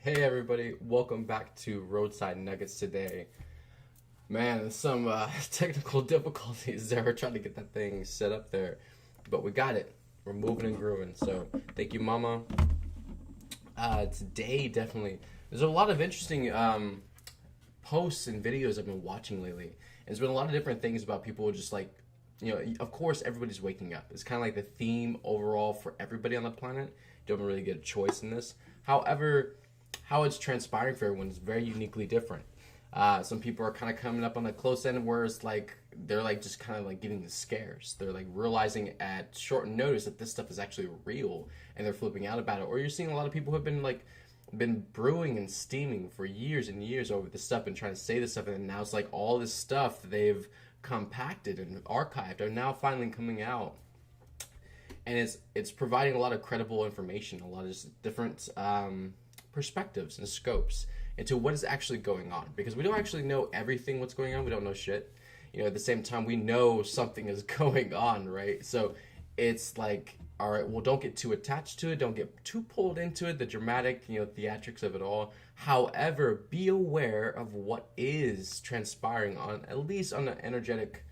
Hey everybody, welcome back to Roadside Nuggets today. Man, some technical difficulties there. We're trying to get that thing set up there, but we got it. We're moving and grooving. So thank you, Mama. Today, definitely, there's a lot of interesting posts and videos I've been watching lately. And there's been a lot of different things about people just like, of course, everybody's waking up. It's kind of like the theme overall for everybody on the planet. You don't really get a choice in this. However, how it's transpiring for everyone is very uniquely different. Some people are kind of coming up on the close end, whereas like they're like just kind of like getting the scares. They're like realizing at short notice that this stuff is actually real, and they're flipping out about it. Or you're seeing a lot of people who have been brewing and steaming for years and years over this stuff and trying to say this stuff, and now it's like all this stuff they've compacted and archived are now finally coming out, and it's providing a lot of credible information, a lot of just different perspectives and scopes into what is actually going on, because we don't actually know everything what's going on. We don't know shit. At the same time, we know something is going on, right? So it's like, all right, well, don't get too attached to it. Don't get too pulled into it, the dramatic, theatrics of it all. However, be aware of what is transpiring on, at least on an energetic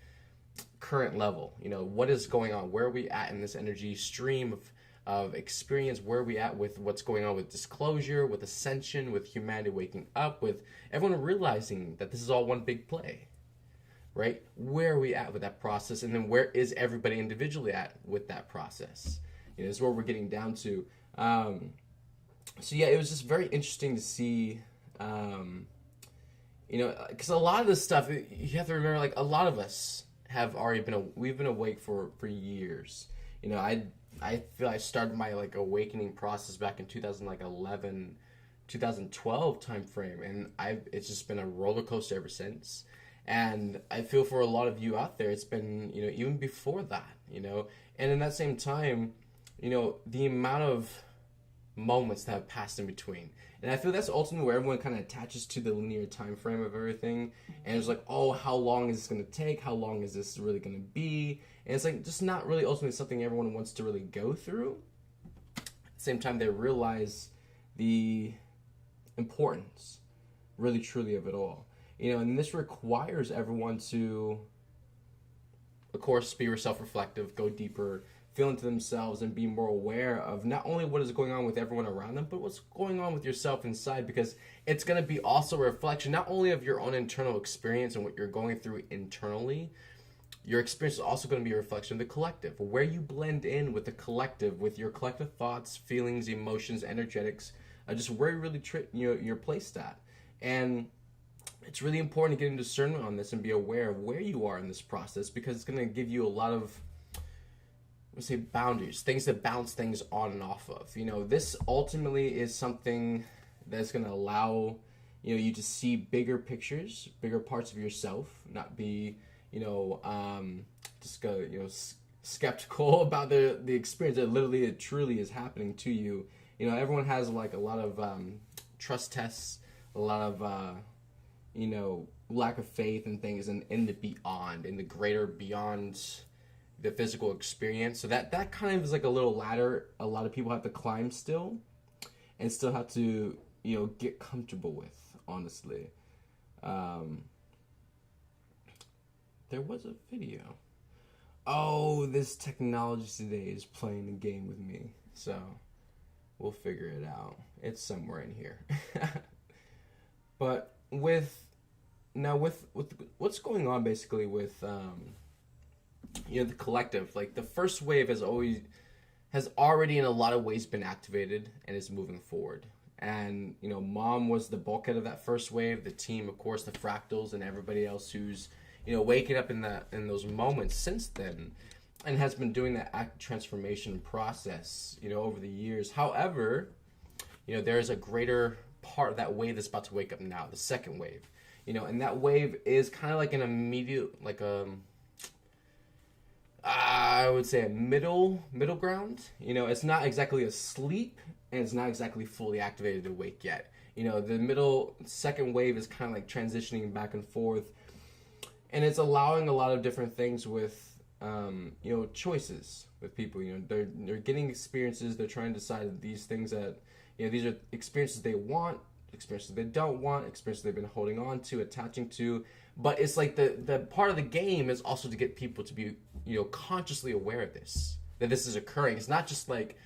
current level. What is going on? Where are we at in this energy stream of experience? Where are we at with what's going on with disclosure, with ascension, with humanity waking up, with everyone realizing that this is all one big play, right? Where are we at with that process? And then where is everybody individually at with that process? This is where we're getting down to. So yeah, it was just very interesting to see, because a lot of this stuff, you have to remember, like, a lot of us have already we've been awake for years. I feel I started my like awakening process back in 2011, 2012 time frame, and it's just been a roller coaster ever since. And I feel for a lot of you out there, it's been even before that, and in that same time, the amount of moments that have passed in between. And I feel that's ultimately where everyone kind of attaches to the linear time frame of everything. And it's like, oh, how long is this going to take? How long is this really going to be? And it's like just not really ultimately something everyone wants to really go through. At the same time, they realize the importance, really truly, of it all. And this requires everyone to, of course, be self-reflective, go deeper, feel into themselves, and be more aware of not only what is going on with everyone around them, but what's going on with yourself inside, because it's going to be also a reflection not only of your own internal experience and what you're going through internally. Your experience is also going to be a reflection of the collective, where you blend in with the collective, with your collective thoughts, feelings, emotions, energetics, just where you really you're placed at. And it's really important to get in discernment on this and be aware of where you are in this process, because it's going to give you a lot of, let's say, boundaries, things that bounce things on and off of. This ultimately is something that's going to allow you to see bigger pictures, bigger parts of yourself, not be just go skeptical about the experience that literally it truly is happening to you. Everyone has like a lot of trust tests, a lot of lack of faith and things in the beyond, in the greater beyond the physical experience. So that kind of is like a little ladder a lot of people have to climb still, and still have to get comfortable with, honestly. There was a video. Oh, this technology today is playing a game with me, so we'll figure it out. It's somewhere in here. But with what's going on basically with the collective, like the first wave has already in a lot of ways been activated and is moving forward. And Mom was the bulkhead of that first wave. The team, of course, the fractals and everybody else who's waking up in those moments since then, and has been doing that act transformation process over the years. However, there is a greater part of that wave that's about to wake up now, the second wave. And that wave is kind of like an immediate, like I would say a middle ground. It's not exactly asleep, and it's not exactly fully activated awake yet. The middle second wave is kind of like transitioning back and forth, and it's allowing a lot of different things with choices with people. They're getting experiences. They're trying to decide these things that These are experiences they want, experiences they don't want, experiences they've been holding on to, attaching to. But it's like the part of the game is also to get people to be, consciously aware of this, that this is occurring. It's not just like,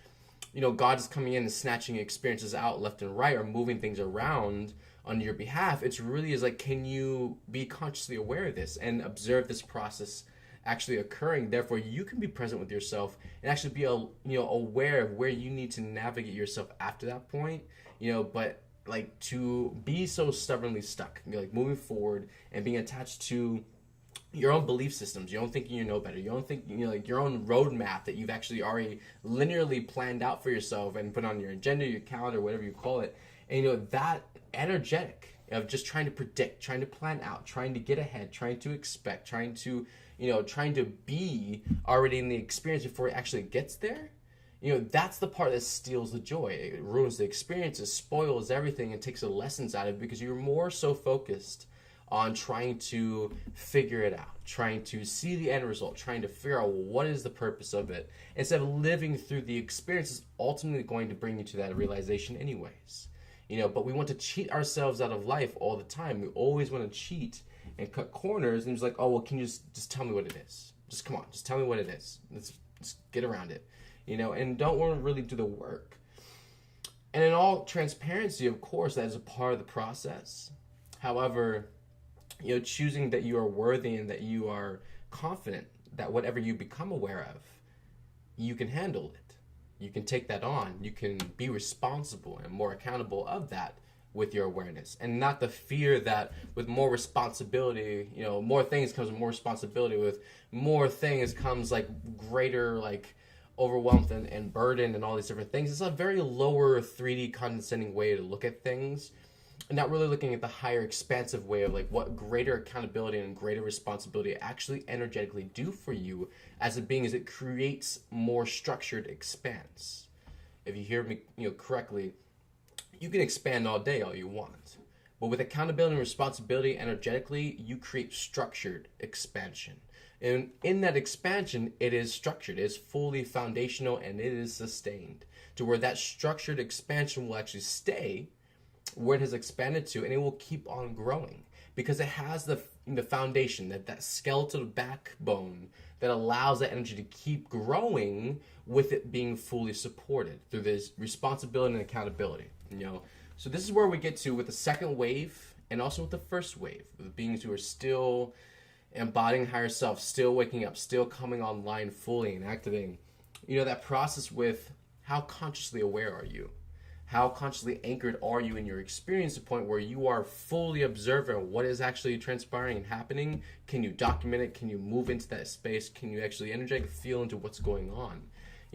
God is coming in and snatching experiences out left and right or moving things around on your behalf. It's really is like, can you be consciously aware of this and observe this process actually occurring? Therefore, you can be present with yourself and actually be aware of where you need to navigate yourself after that point. But like to be so stubbornly stuck, like moving forward and being attached to your own belief systems, your own thinking you know better, your own thinking, like your own roadmap that you've actually already linearly planned out for yourself and put on your agenda, your calendar, whatever you call it. And that energetic of just trying to predict, trying to plan out, trying to get ahead, trying to expect, trying to be already in the experience before it actually gets there. That's the part that steals the joy. It ruins the experience, it spoils everything, and takes the lessons out of it because you're more so focused on trying to figure it out, trying to see the end result, trying to figure out what is the purpose of it, instead of living through the experience is ultimately going to bring you to that realization anyways. But we want to cheat ourselves out of life all the time. We always want to cheat and cut corners, and it's like, oh, well, can you just tell me what it is? Just come on, just tell me what it is. Let's get around it. And don't want to really do the work. And in all transparency, of course, that is a part of the process. However, choosing that you are worthy and that you are confident that whatever you become aware of, you can handle it. You can take that on. You can be responsible and more accountable of that with your awareness, and not the fear that with more responsibility, more things comes with more responsibility. With more things comes like greater like overwhelmed and burden and all these different things. It's a very lower 3D condescending way to look at things, and not really looking at the higher expansive way of like what greater accountability and greater responsibility actually energetically do for you as a being, is it creates more structured expanse. If you hear me correctly, you can expand all day all you want, but with accountability and responsibility energetically, you create structured expansion. And in that expansion, it is structured, it is fully foundational, and it is sustained to where that structured expansion will actually stay where it has expanded to, and it will keep on growing because it has the foundation, that skeletal backbone that allows that energy to keep growing with it being fully supported through this responsibility and accountability. So this is where we get to with the second wave and also with the first wave, the beings who are still embodying higher self, still waking up, still coming online fully and activating. That process with how consciously aware are you? How consciously anchored are you in your experience to the point where you are fully observant what is actually transpiring and happening? Can you document it? Can you move into that space? Can you actually energetically feel into what's going on?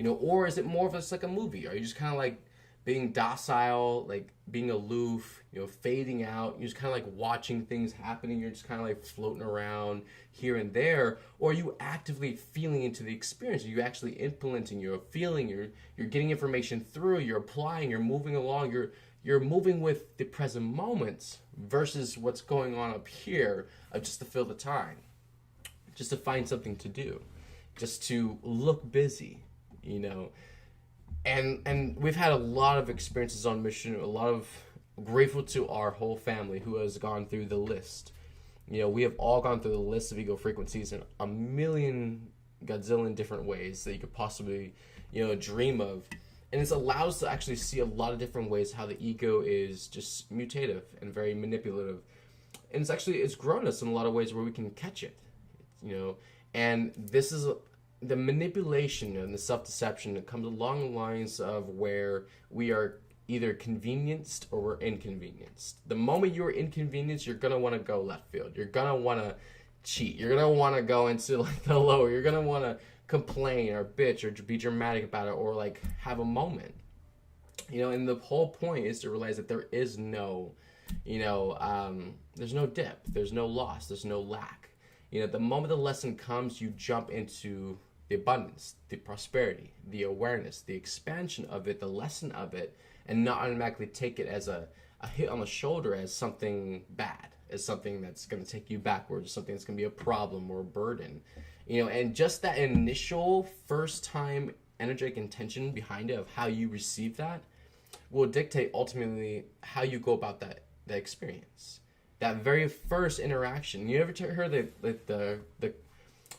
Or is it more of just like a movie? Are you just kind of like being docile, like being aloof, fading out? You're just kind of like watching things happening. You're just kind of like floating around here and there. Or are you actively feeling into the experience? Are you actually implementing? You're feeling. You're getting information through. You're applying. You're moving along. You're moving with the present moment versus what's going on up here, just to fill the time, just to find something to do, just to look busy, And we've had a lot of experiences on mission, a lot of grateful to our whole family who has gone through the list. We have all gone through the list of ego frequencies in a million gazillion different ways that you could possibly, dream of. And it's allowed us to actually see a lot of different ways how the ego is just mutative and very manipulative. And it's grown us in a lot of ways where we can catch it, And this is the manipulation and the self-deception that comes along the lines of where we are either convenienced or we're inconvenienced. The moment you're inconvenienced, you're going to want to go left field. You're going to want to cheat. You're going to want to go into like the lower. You're going to want to complain or bitch or be dramatic about it or like have a moment. And the whole point is to realize that there is no, there's no dip. There's no loss. There's no lack. The moment the lesson comes, you jump into the abundance, the prosperity, the awareness, the expansion of it, the lesson of it, and not automatically take it as a hit on the shoulder as something bad, as something that's going to take you backwards, something that's going to be a problem or a burden. And just that initial first time energetic intention behind it of how you receive that will dictate ultimately how you go about that experience. That very first interaction. You ever heard the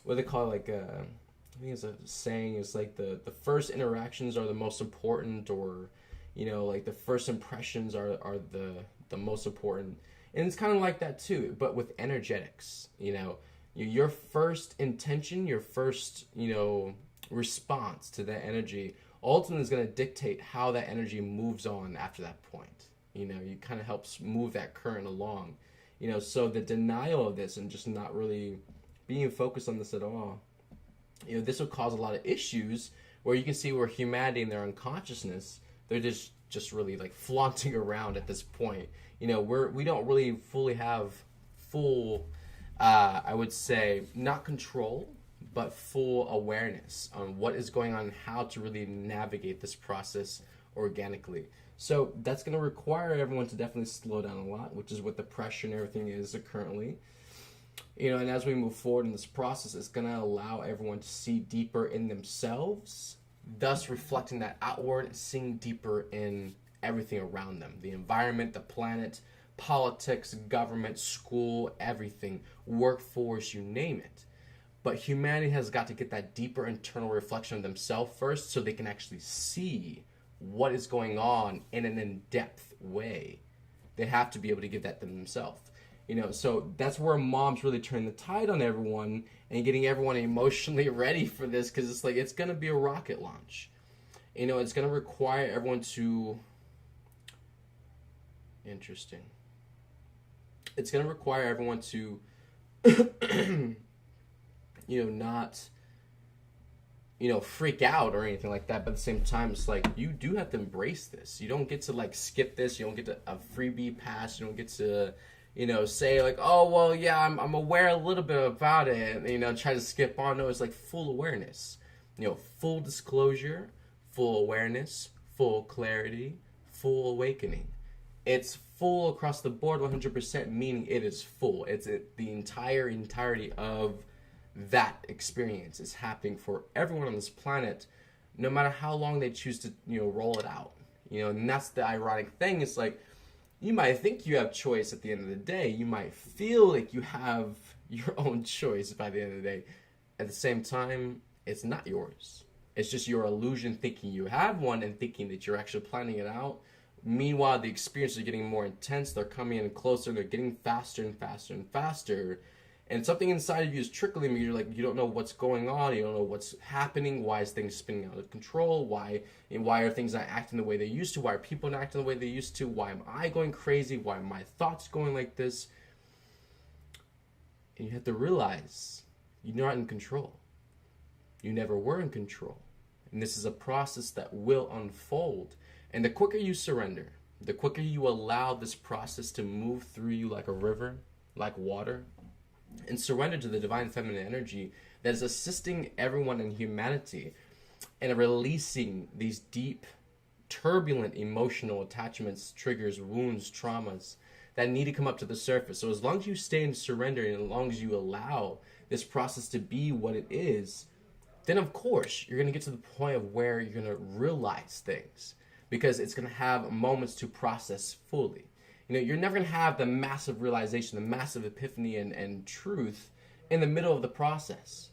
what they call it, I think it's a saying. It's like the first interactions are the most important, or like the first impressions are the most important. And it's kind of like that too, but with energetics. Your first intention, your first response to that energy ultimately is going to dictate how that energy moves on after that point. You kind of helps move that current along. So the denial of this and just not really being focused on this at all, this will cause a lot of issues where you can see where humanity in their unconsciousness, they're just really like flaunting around at this point. We don't really fully have full, I would say, not control, but full awareness on what is going on and how to really navigate this process organically. So that's going to require everyone to definitely slow down a lot, which is what the pressure and everything is currently. And as we move forward in this process, it's going to allow everyone to see deeper in themselves, thus reflecting that outward and seeing deeper in everything around them. The environment, the planet, politics, government, school, everything, workforce, you name it. But humanity has got to get that deeper internal reflection of themselves first so they can actually see what is going on in an in-depth way. They have to be able to give that to themselves. So that's where moms really turn the tide on everyone and getting everyone emotionally ready for this, because it's like it's going to be a rocket launch. It's going to require everyone to... Interesting. It's going to require everyone to, not, freak out or anything like that. But at the same time, it's like you do have to embrace this. You don't get to like skip this. You don't get a freebie pass. You don't get to, say like, oh, well, yeah, I'm aware a little bit about it. And, try to skip on. No, it's like full awareness. Full disclosure, full awareness, full clarity, full awakening. It's full across the board, 100%, meaning it is full. It's the entirety of that experience is happening for everyone on this planet, no matter how long they choose to, roll it out. And that's the ironic thing. It's like, you might think you have choice at the end of the day. You might feel like you have your own choice by the end of the day. At the same time, it's not yours. It's just your illusion thinking you have one and thinking that you're actually planning it out. Meanwhile, the experiences are getting more intense. They're coming in closer. They're getting faster and faster and faster. And something inside of you is trickling. You're like, you don't know what's going on. You don't know what's happening. Why is things spinning out of control? Why are things not acting the way they used to? Why are people not acting the way they used to? Why am I going crazy? Why are my thoughts going like this? And you have to realize you're not in control. You never were in control. And this is a process that will unfold. And the quicker you surrender, the quicker you allow this process to move through you like a river, like water, and surrender to the divine feminine energy that is assisting everyone in humanity and releasing these deep, turbulent emotional attachments, triggers, wounds, traumas that need to come up to the surface. So as long as you stay in surrender and as long as you allow this process to be what it is, then of course you're going to get to the point of where you're going to realize things. Because it's going to have moments to process fully. You're never going to have the massive realization, the massive epiphany and truth in the middle of the process.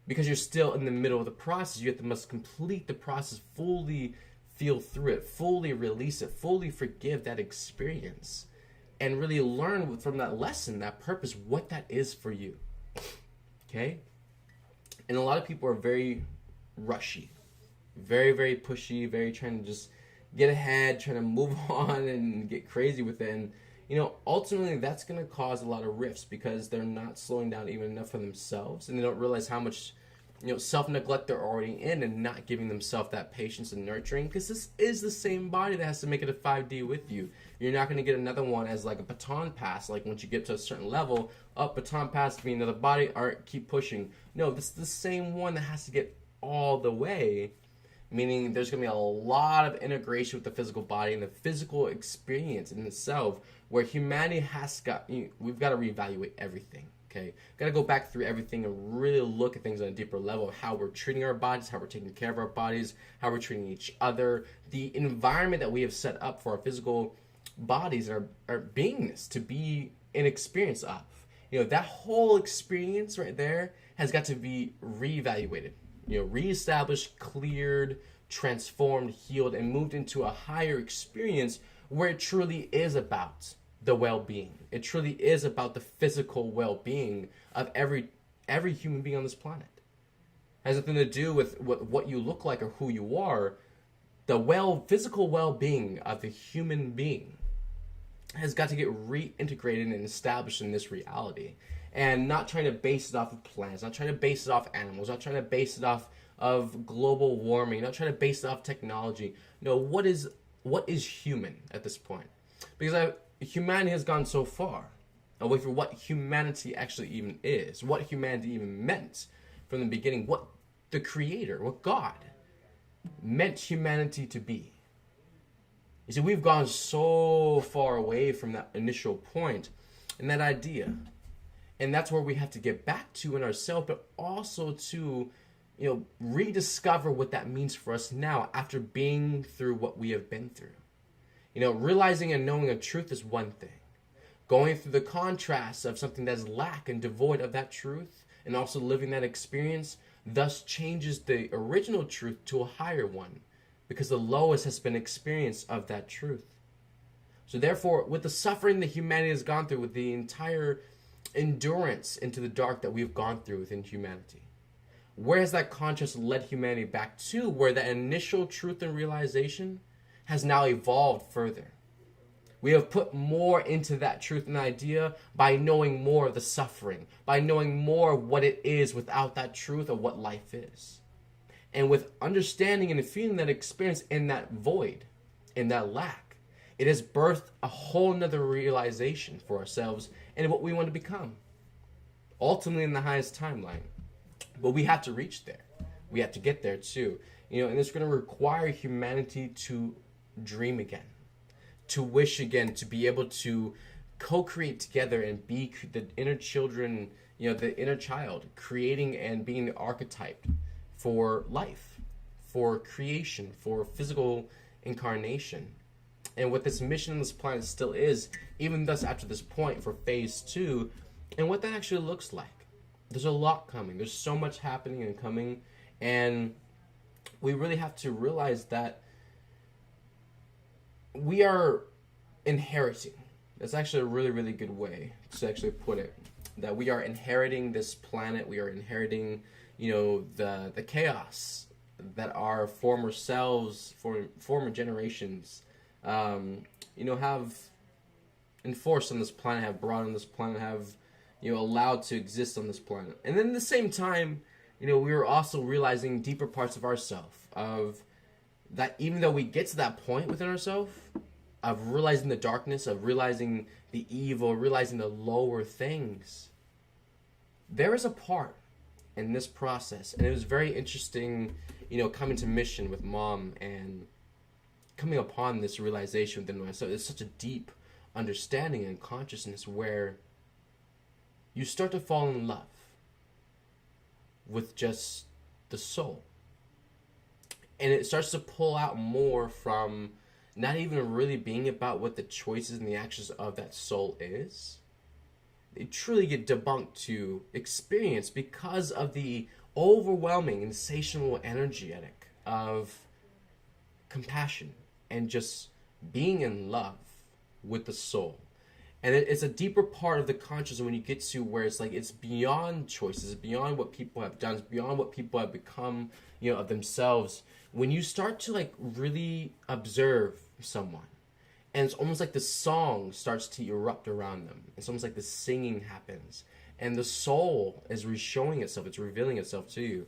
Because you're still in the middle of the process. You must complete the process, fully feel through it, fully release it, fully forgive that experience. And really learn from that lesson, that purpose, what that is for you. Okay? And a lot of people are very rushy. Very, very pushy, very trying to just get ahead, trying to move on and get crazy with it. And, ultimately that's going to cause a lot of rifts because they're not slowing down even enough for themselves. And they don't realize how much, self-neglect they're already in and not giving themselves that patience and nurturing. Because this is the same body that has to make it a 5D with you. You're not going to get another one as like a baton pass. Like once you get to a certain level, baton pass to be another body, keep pushing. No, this is the same one that has to get all the way. Meaning there's going to be a lot of integration with the physical body and the physical experience in itself where humanity we've got to reevaluate everything. Okay, got to go back through everything and really look at things on a deeper level of how we're treating our bodies, how we're taking care of our bodies, how we're treating each other, the environment that we have set up for our physical bodies and our beingness to be an experience of. That whole experience right there has got to be reevaluated, reestablished, cleared, transformed, healed, and moved into a higher experience where it truly is about the well-being. It truly is about the physical well-being of every human being on this planet. It has nothing to do with what you look like or who you are. The physical well-being of the human being has got to get reintegrated and established in this reality, and not trying to base it off of plants, not trying to base it off animals, not trying to base it off of global warming, not trying to base it off technology. No, what is human at this point? Because humanity has gone so far away from what humanity actually even is, what humanity even meant from the beginning, what the Creator, what God meant humanity to be. You see, we've gone so far away from that initial point and that idea. And that's where we have to get back to in ourselves, but also to, rediscover what that means for us now after being through what we have been through. Realizing and knowing a truth is one thing. Going through the contrast of something that's lack and devoid of that truth and also living that experience thus changes the original truth to a higher one, because the lowest has been experienced of that truth. So therefore, with the suffering that humanity has gone through, with the entire endurance into the dark that we've gone through within humanity, where has that contrast led humanity back to? Where that initial truth and realization has now evolved further. We have put more into that truth and idea by knowing more of the suffering, by knowing more of what it is without that truth of what life is. And with understanding and feeling that experience in that void, in that lack, it has birthed a whole nother realization for ourselves and what we want to become. Ultimately in the highest timeline. But we have to reach there. We have to get there too. And it's going to require humanity to dream again, to wish again, to be able to co-create together and be the inner children, the inner child, creating and being the archetype for life, for creation, for physical incarnation. And what this mission on this planet still is, even thus after this point for phase 2, and what that actually looks like. There's a lot coming. There's so much happening and coming, and we really have to realize that we are inheriting. That's actually a really, really good way to actually put it. That we are inheriting this planet. We are inheriting, the chaos that our former selves, former generations, have enforced on this planet, have brought on this planet, have, allowed to exist on this planet. And then at the same time, we are also realizing deeper parts of ourselves, of that even though we get to that point within ourselves, of realizing the darkness, of realizing the evil, realizing the lower things, there is a part in this process. And it was very interesting, coming to mission with Mom and coming upon this realization within myself. It's such a deep understanding and consciousness where you start to fall in love with just the soul. And it starts to pull out more from not even really being about what the choices and the actions of that soul is. They truly get debunked to experience because of the overwhelming, insatiable energetic of compassion and just being in love with the soul. And it's a deeper part of the consciousness when you get to where it's like it's beyond choices, beyond what people have done, it's beyond what people have become, of themselves. When you start to really observe someone, and it's almost like the song starts to erupt around them. It's almost like the singing happens, and the soul is showing itself. It's revealing itself to you.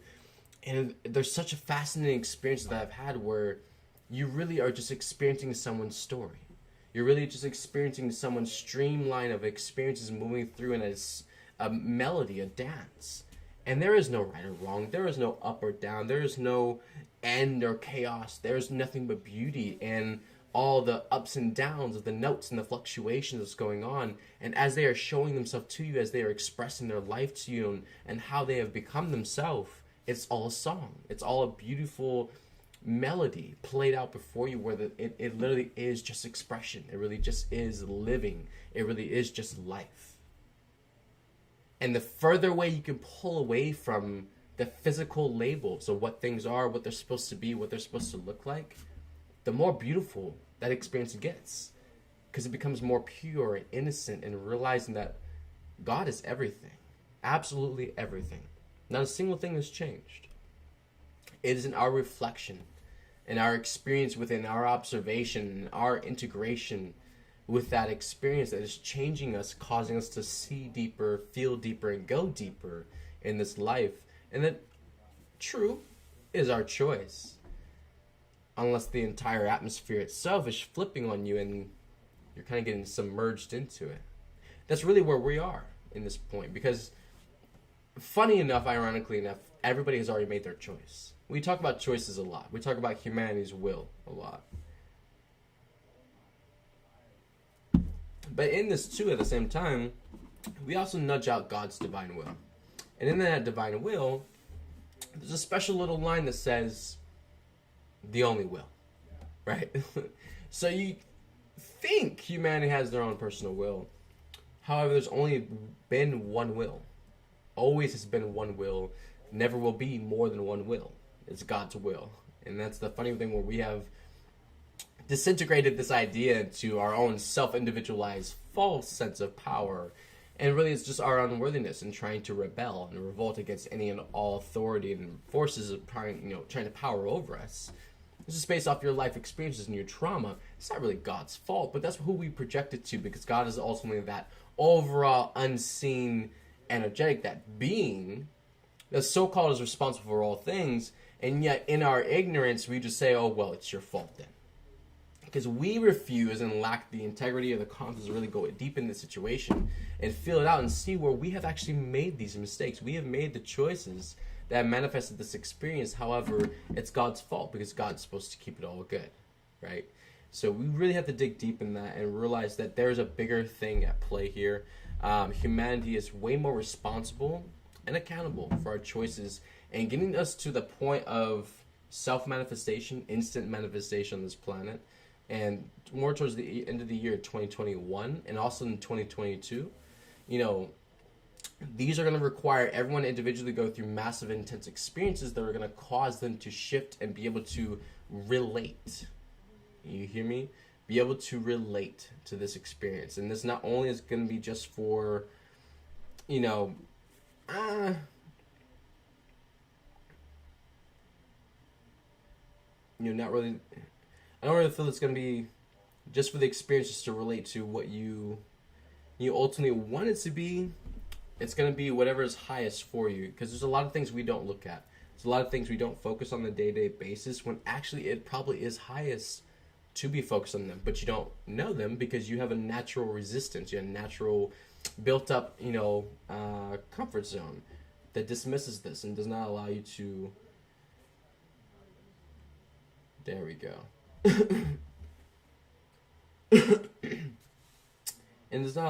And there's such a fascinating experience that I've had where you really are just experiencing someone's story. You're really just experiencing someone's streamline of experiences moving through, and it's a melody, a dance. And there is no right or wrong. There is no up or down. There is no end or chaos. There is nothing but beauty and all the ups and downs of the notes and the fluctuations that's going on. And as they are showing themselves to you, as they are expressing their life to you, and how they have become themselves, it's all a song. It's all a beautiful melody played out before you, where it literally is just expression. It really just is living. It really is just life. And the further away you can pull away from the physical labels of what things are, what they're supposed to be, what they're supposed to look like, the more beautiful that experience gets. Because it becomes more pure and innocent, and realizing that God is everything. Absolutely everything. Not a single thing has changed. It is in our reflection, in our experience within our observation, our integration with that experience, that is changing us, causing us to see deeper, feel deeper, and go deeper in this life. And that, true, is our choice. Unless the entire atmosphere itself is flipping on you and you're kind of getting submerged into it. That's really where we are in this point. Because, funny enough, ironically enough, everybody has already made their choice. We talk about choices a lot. We talk about humanity's will a lot. But in this too, at the same time, we also nudge out God's divine will. And in that divine will, there's a special little line that says, the only will, right? So you think humanity has their own personal will. However, there's only been one will. Always has been one will. Never will be more than one will. It's God's will. And that's the funny thing, where we have disintegrated this idea into our own self-individualized false sense of power. And really, it's just our unworthiness and trying to rebel and revolt against any and all authority and forces of trying to power over us. This is based off your life experiences and your trauma. It's not really God's fault, but that's who we project it to, because God is ultimately that overall unseen energetic, that being that so-called is responsible for all things, and yet in our ignorance we just say, oh, well, it's your fault then. Because we refuse and lack the integrity or the confidence to really go deep in the situation and feel it out and see where we have actually made these mistakes. We have made the choices that manifested this experience. However, it's God's fault, because God's supposed to keep it all good, right? So we really have to dig deep in that and realize that there's a bigger thing at play here. Humanity is way more responsible and accountable for our choices, and getting us to the point of self-manifestation, instant manifestation on this planet, and more towards the end of the year 2021 and also in 2022. These are going to require everyone individually to go through massive, intense experiences that are going to cause them to shift and be able to relate. You hear me? Be able to relate to this experience. And this not only is going to be just for, not really, I don't really feel it's going to be just for the experiences to relate to what you ultimately want it to be. It's going to be whatever is highest for you, because there's a lot of things we don't look at. There's a lot of things we don't focus on the day-to-day basis, when actually it probably is highest to be focused on them, but you don't know them because you have a natural resistance. You have a natural built-up, comfort zone that dismisses this and does not allow you to... There we go. And does not